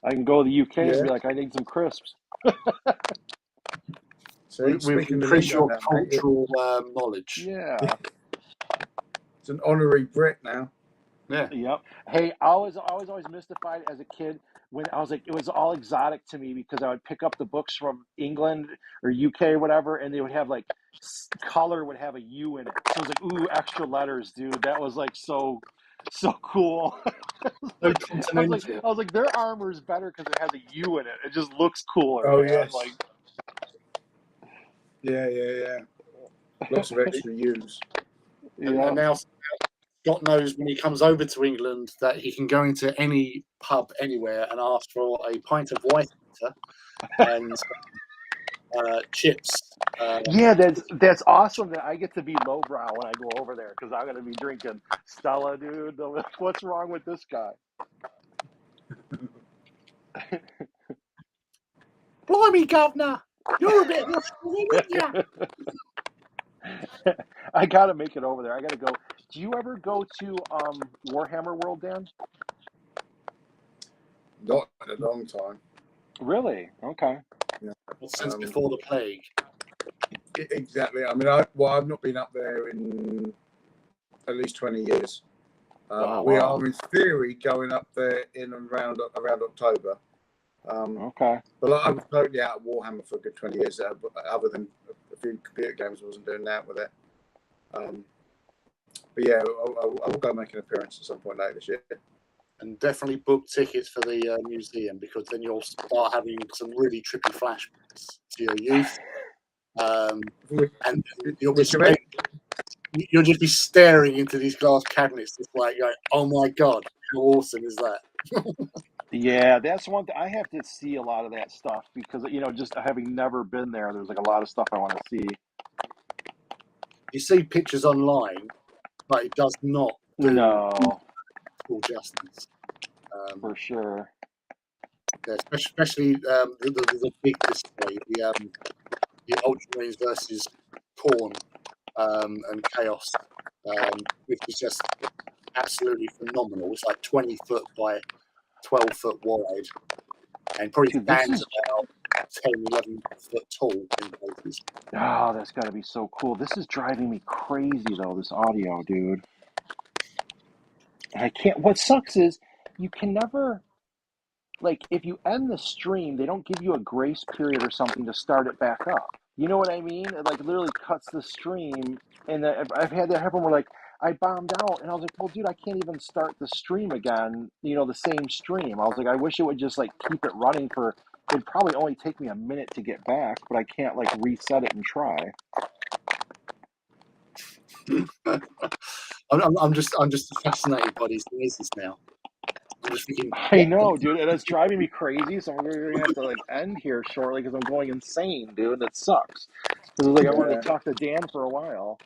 I can go to the UK and be like, I need some crisps. See, We've speaking the increased lingo your now, mate. cultural knowledge. Yeah. It's an honorary Brit now. Yeah. Yep. Hey, I was always mystified as a kid when I was like, it was all exotic to me because I would pick up the books from England or UK or whatever, and they would have like color would have a U in it. So I was like, ooh, extra letters, dude. That was like so cool. So continental. I was like, their armor is better because it has a U in it. It just looks cooler, Oh, man. yes. Like, Yeah. Lots of extra U's. yeah. And now Scott knows when he comes over to England that he can go into any pub anywhere and ask for a pint of white water and chips. Yeah, that's awesome that I get to be lowbrow when I go over there because I'm gonna be drinking Stella, dude. What's wrong with this guy? Blimey, governor, you're a bit rusty, aren't you? I gotta make it over there. I gotta go. Do you ever go to Warhammer World, Dan? Not in a long time. Really? Okay. Yeah. Since before the plague. Exactly. I mean, I've not been up there in at least 20 years. We are, in theory, going up there in and around October. Okay. But I was totally out of Warhammer for a good 20 years, other than a few computer games. I wasn't doing that with it. But yeah, I'll go make an appearance at some point later this year. And definitely book tickets for the museum because then you'll start having some really trippy flashbacks to your youth. And you'll just be staring into these glass cabinets, just like, oh my god, how awesome is that? Yeah, that's one thing. I have to see a lot of that stuff because just having never been there, there's like a lot of stuff I want to see. You see pictures online, but it does not do full justice. For sure. Yeah, especially the big display, the Ultramarines versus Khorne and Chaos, which is just absolutely phenomenal. It's like 20 foot by 12 foot wide, and probably stands about 10, 11 foot tall in places. Oh, that's got to be so cool. This is driving me crazy, though, this audio, dude. And I can't. What sucks is you can never, like, if you end the stream, they don't give you a grace period or something to start it back up. You know what I mean? It, like, literally cuts the stream. And I've had that happen where, like, I bombed out, and I was like, well, dude, I can't even start the stream again, the same stream. I was like, I wish it would just, like, keep it running for, it'd probably only take me a minute to get back, but I can't, like, reset it and try. I'm just fascinated by these noises now. I'm just thinking, I know, dude, and it's driving me crazy, so we're going to have to, like, end here shortly because I'm going insane, dude. That sucks. Because, like, I wanted to talk to Dan for a while.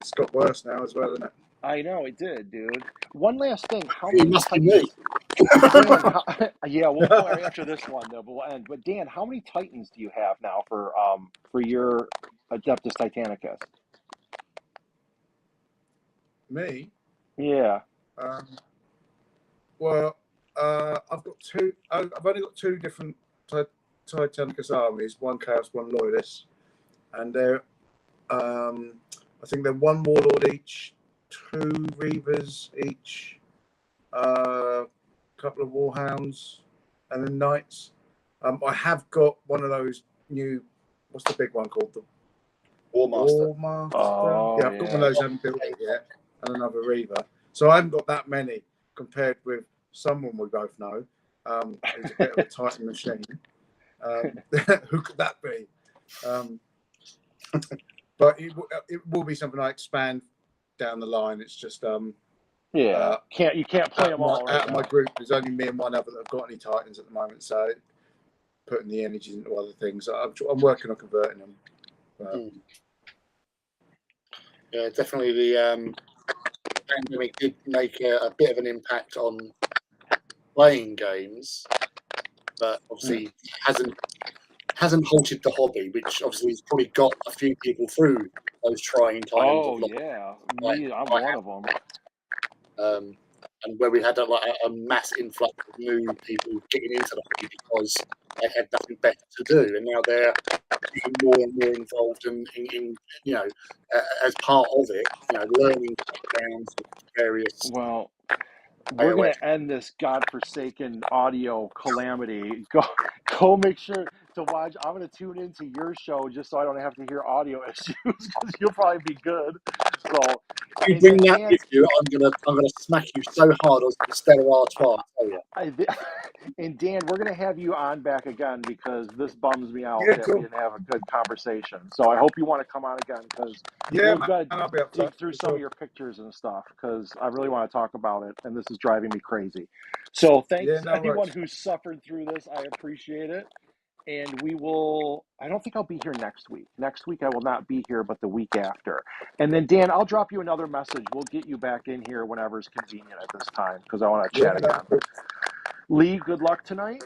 It's got worse now as well, isn't it? I know it did, dude. One last thing, how It many must be me. Titans, Dan? Yeah, we'll go right after this one though, but we'll end. But Dan, how many Titans do you have now for your Adeptus Titanicus? Me? Yeah. Um, well, I've got two. I've only got two different Titanicus armies. One Chaos, one Loyalist, and they're. I think they're one Warlord each, two Reavers each, a couple of Warhounds, and then Knights. I have got one of those new. What's the big one called? The War Master. War Master. Oh, Yeah, I've got one of those. I haven't built it yet, and another Reaver. So I haven't got that many compared with someone we both know, who's a bit of a Titan machine. Who could that be? But it will be something I expand down the line. It's just Yeah. You can't play them all right out of my now. group. There's only me and one other that have got any Titans at the moment. So putting the energies into other things. I'm working on converting them. Yeah, definitely the pandemic did make a bit of an impact on playing games, but obviously hasn't halted the hobby, which obviously has probably got a few people through those trying times Oh of lockdown. yeah, Like, I'm one of them. And where we had a mass influx of new people getting into the hobby because they had nothing better to do, and now they're getting more and more involved in as part of it, learning backgrounds of various Well, we're iOS. gonna end this godforsaken audio calamity. Go make sure to watch. I'm gonna tune into your show just so I don't have to hear audio issues because you'll probably be good. So, If you and bring then that Dan, with you, I'm gonna smack you so hard on the Stellar R12. I tell you. and Dan, we're gonna have you on back again because this bums me out Yeah, that we cool. didn't have a good conversation. So I hope you want to come on again because Yeah, we've got to I'll be up for dig that. through For some of sure. your pictures and stuff because I really want to talk about it, and this is driving me crazy. So Yeah, thanks no anyone worries. who suffered through this. I appreciate it. And we will, I don't think I'll be here next week. Next week I will not be here, but the week after. And then Dan, I'll drop you another message. We'll get you back in here whenever it's convenient at this time because I want to Yeah, chat that's again. cool. Lee, good luck tonight.